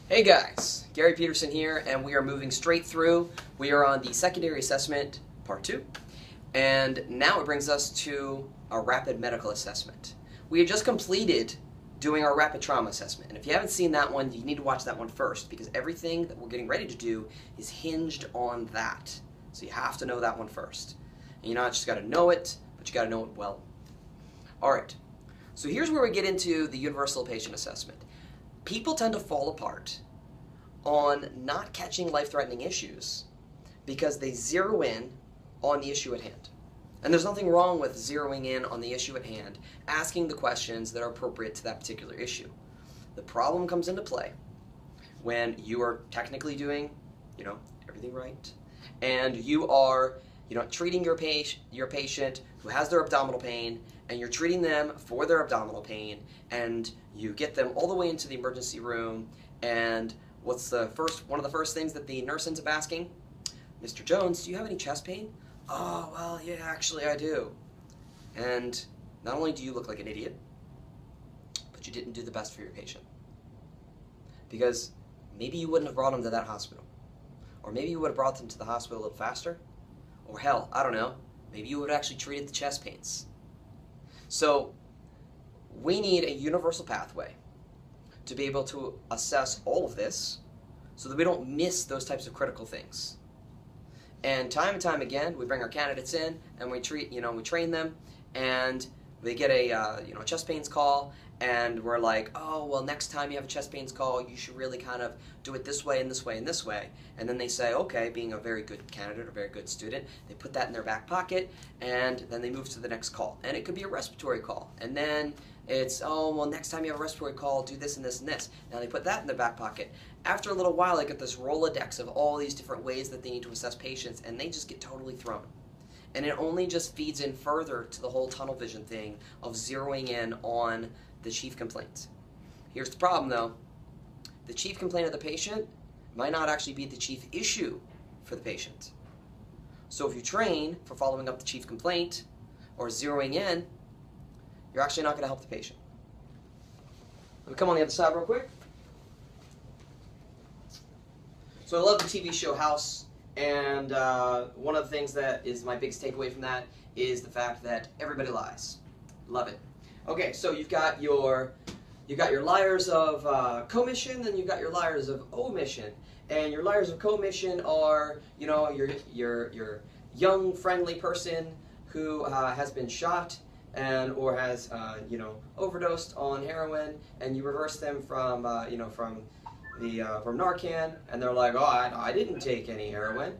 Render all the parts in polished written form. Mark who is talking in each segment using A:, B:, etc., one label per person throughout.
A: Hey guys, Gary Peterson here, and we are moving straight through. We are on the secondary assessment part 2, and now it brings us to our rapid medical assessment. We had just completed doing our rapid trauma assessment, and if you haven't seen that one, you need to watch that one first, because everything that we're getting ready to do is hinged on that. So you have to know that one first. And you not just got to know it, but you got to know it well. Alright, so here's where we get into the universal patient assessment. People tend to fall apart on not catching life-threatening issues because they zero in on the issue at hand. And there's nothing wrong with zeroing in on the issue at hand, asking the questions that are appropriate to that particular issue. The problem comes into play when you are technically doing, everything right, and you are, treating your patient who has their abdominal pain, and you're treating them for their abdominal pain, and you get them all the way into the emergency room, and what's one of the first things that the nurse ends up asking? Mr. Jones, do you have any chest pain? Oh, well, yeah, actually I do. And not only do you look like an idiot, but you didn't do the best for your patient. Because maybe you wouldn't have brought them to that hospital. Or maybe you would have brought them to the hospital a little faster. Or hell, I don't know, maybe you would have actually treated the chest pains. So we need a universal pathway to be able to assess all of this so that we don't miss those types of critical things. And time again, we bring our candidates in and we train them, and they get a chest pains call, and we're like, oh, well, next time you have a chest pains call, you should really kind of do it this way and this way and this way. And then they say, okay, being a very good candidate or very good student, they put that in their back pocket, and then they move to the next call. And it could be a respiratory call. And then it's, oh, well, next time you have a respiratory call, do this and this and this. Now they put that in their back pocket. After a little while, they get this Rolodex of all these different ways that they need to assess patients, and they just get totally thrown. And it only just feeds in further to the whole tunnel vision thing of zeroing in on the chief complaint. Here's the problem, though. The chief complaint of the patient might not actually be the chief issue for the patient. So if you train for following up the chief complaint or zeroing in, you're actually not going to help the patient. Let me come on the other side real quick. So I love the TV show House, and one of the things that is my biggest takeaway from that is the fact that everybody lies. Love it. Okay, so you've got your liars of commission, and you've got your liars of omission. And your liars of commission are, your young, friendly person who has been shot or has, overdosed on heroin, and you reverse them from Narcan, and they're like, oh, I didn't take any heroin.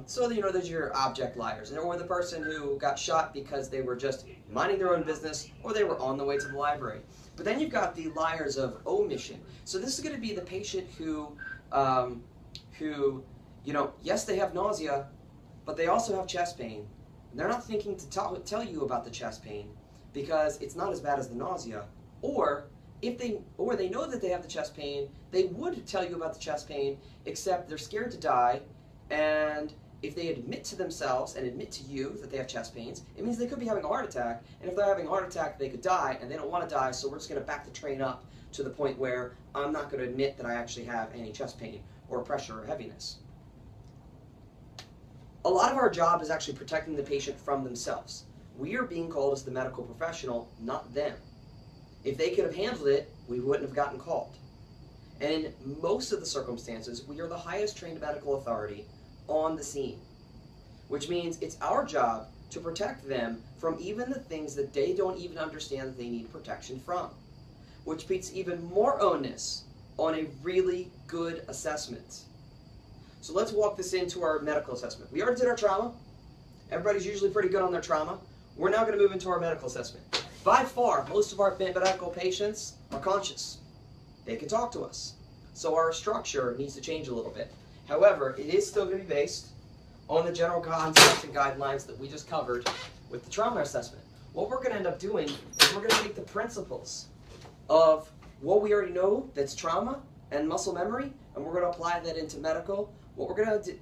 A: So there's your object liars, or the person who got shot because they were just minding their own business, or they were on the way to the library. But then you've got the liars of omission. So this is going to be the patient who, yes, they have nausea, but they also have chest pain. And they're not thinking to tell you about the chest pain because it's not as bad as the nausea. Or they know that they have the chest pain, they would tell you about the chest pain, except they're scared to die. And if they admit to themselves and admit to you that they have chest pains, it means they could be having a heart attack. And if they're having a heart attack, they could die, and they don't want to die, so we're just going to back the train up to the point where I'm not going to admit that I actually have any chest pain or pressure or heaviness. A lot of our job is actually protecting the patient from themselves. We are being called as the medical professional, not them. If they could have handled it, we wouldn't have gotten called. And in most of the circumstances, we are the highest trained medical authority on the scene, which means it's our job to protect them from even the things that they don't even understand that they need protection from, which puts even more onus on a really good assessment. So let's walk this into our medical assessment. We already did our trauma. Everybody's usually pretty good on their trauma. We're now going to move into our medical assessment. By far, most of our medical patients are conscious. They can talk to us. So our structure needs to change a little bit. However, it is still going to be based on the general concepts and guidelines that we just covered with the trauma assessment. What we're going to end up doing is we're going to take the principles of what we already know that's trauma and muscle memory, and we're going to apply that into medical.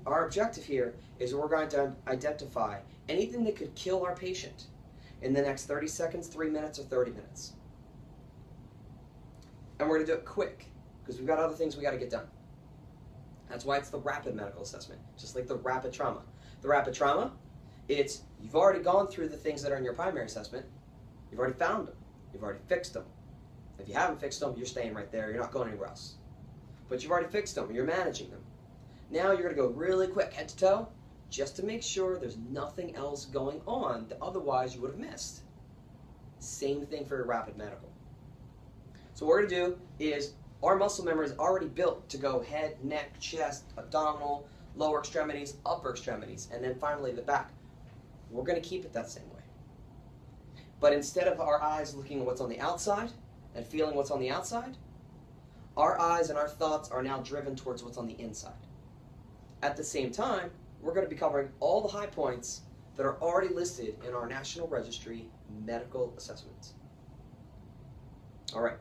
A: Our objective here is we're going to identify anything that could kill our patient in the next 30 seconds, 3 minutes, or 30 minutes. And we're going to do it quick. because we've got other things we got to get done. That's why it's the rapid medical assessment, just like the rapid trauma. The rapid trauma, you've already gone through the things that are in your primary assessment. You've already found them. You've already fixed them. If you haven't fixed them, you're staying right there. You're not going anywhere else. But you've already fixed them. You're managing them. Now you're going to go really quick, head to toe, just to make sure there's nothing else going on that otherwise you would have missed. Same thing for your rapid medical. So what we're going to do is, our muscle memory is already built to go head, neck, chest, abdominal, lower extremities, upper extremities, and then finally the back. We're going to keep it that same way. But instead of our eyes looking at what's on the outside and feeling what's on the outside, our eyes and our thoughts are now driven towards what's on the inside. At the same time, we're going to be covering all the high points that are already listed in our National Registry medical assessments. All right.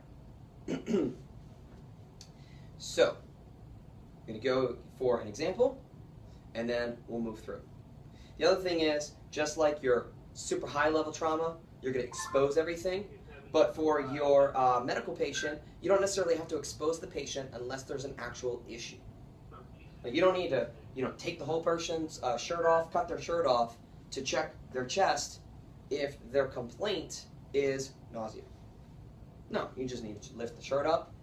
A: So, I'm going to go for an example, and then we'll move through. The other thing is, just like your super high-level trauma, you're going to expose everything. But for your medical patient, you don't necessarily have to expose the patient unless there's an actual issue. Like, you don't need to, take the whole person's shirt off, cut their shirt off to check their chest if their complaint is nausea. No, you just need to lift the shirt up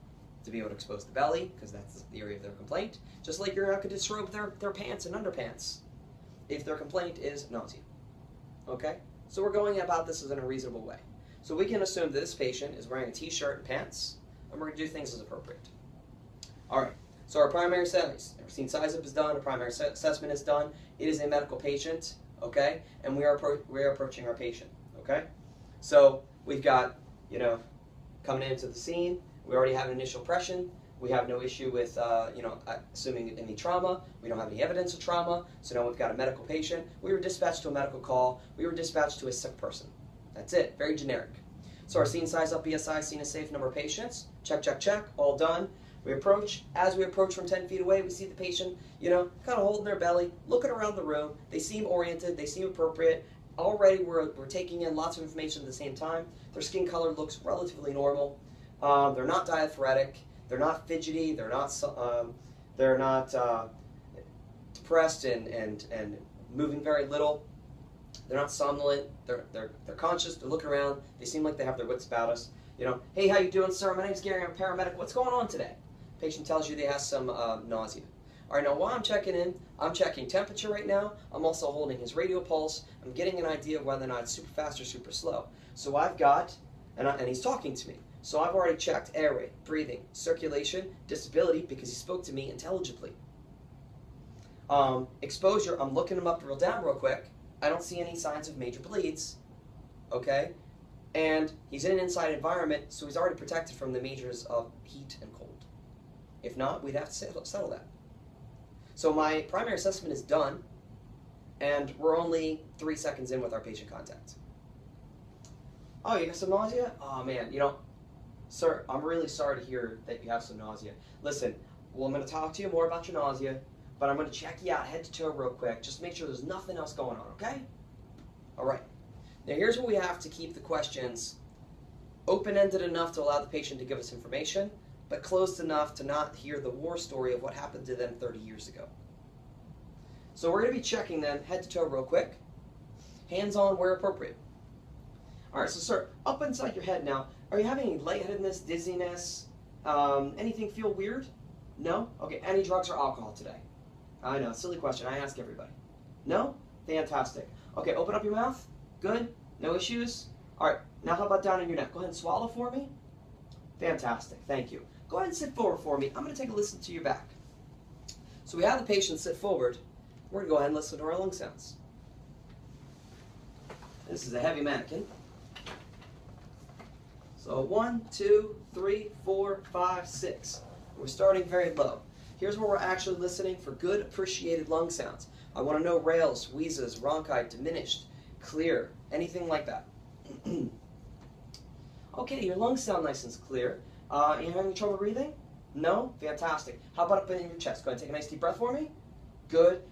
A: to be able to expose the belly, because that's the area of their complaint. Just like you're not going to disrobe their pants and underpants if their complaint is nausea. Okay? So we're going about this in a reasonable way. So we can assume that this patient is wearing a t-shirt and pants, and we're going to do things as appropriate. All right. So our primary size, our scene size up is done, our primary assessment is done. It is a medical patient, okay? And we are approaching our patient, okay? So we've got, coming into the scene, we already have an initial impression. We have no issue with, assuming any trauma. We don't have any evidence of trauma. So now we've got a medical patient. We were dispatched to a medical call. We were dispatched to a sick person. That's it. Very generic. So our scene size up, BSI, scene is safe, number of patients. Check, check, check. All done. We approach. As we approach from 10 feet away, we see the patient, kind of holding their belly, looking around the room. They seem oriented. They seem appropriate. Already we're taking in lots of information at the same time. Their skin color looks relatively normal. They're not diaphoretic. They're not fidgety. They're not depressed and moving very little. They're not somnolent. They're conscious. They're looking around. They seem like they have their wits about us. Hey, how you doing, sir? My name's Gary. I'm a paramedic. What's going on today? Patient tells you they have some nausea. All right, now while I'm checking in, I'm checking temperature right now. I'm also holding his radial pulse. I'm getting an idea of whether or not it's super fast or super slow. So I've got, and he's talking to me. So I've already checked airway, breathing, circulation, disability, because he spoke to me intelligibly. Exposure, I'm looking him up real down real quick. I don't see any signs of major bleeds, okay? And he's in an inside environment, so he's already protected from the majors of heat and cold. If not, we'd have to settle that. So my primary assessment is done, and we're only 3 seconds in with our patient contact. Oh, you got some nausea? Oh man, sir, I'm really sorry to hear that you have some nausea. Listen, well, I'm going to talk to you more about your nausea, but I'm going to check you out head to toe real quick, just to make sure there's nothing else going on, okay? All right. Now here's where we have to keep the questions open-ended enough to allow the patient to give us information, but closed enough to not hear the war story of what happened to them 30 years ago. So we're going to be checking them head to toe real quick, hands on where appropriate. All right, so sir, up inside your head now, are you having any lightheadedness, dizziness, anything feel weird? No? Okay, any drugs or alcohol today? I know, silly question, I ask everybody. No? Fantastic. Okay, open up your mouth. Good? No issues? All right, now how about down in your neck? Go ahead and swallow for me. Fantastic, thank you. Go ahead and sit forward for me. I'm going to take a listen to your back. So we have the patient sit forward. We're going to go ahead and listen to our lung sounds. This is a heavy mannequin. So 1, 2, 3, 4, 5, 6. We're starting very low. Here's where we're actually listening for good appreciated lung sounds. I want to know rales, wheezes, rhonchi, diminished, clear, anything like that. Okay, your lungs sound nice and clear. You having trouble breathing? No? Fantastic. How about up in your chest? Go ahead and take a nice deep breath for me. Good.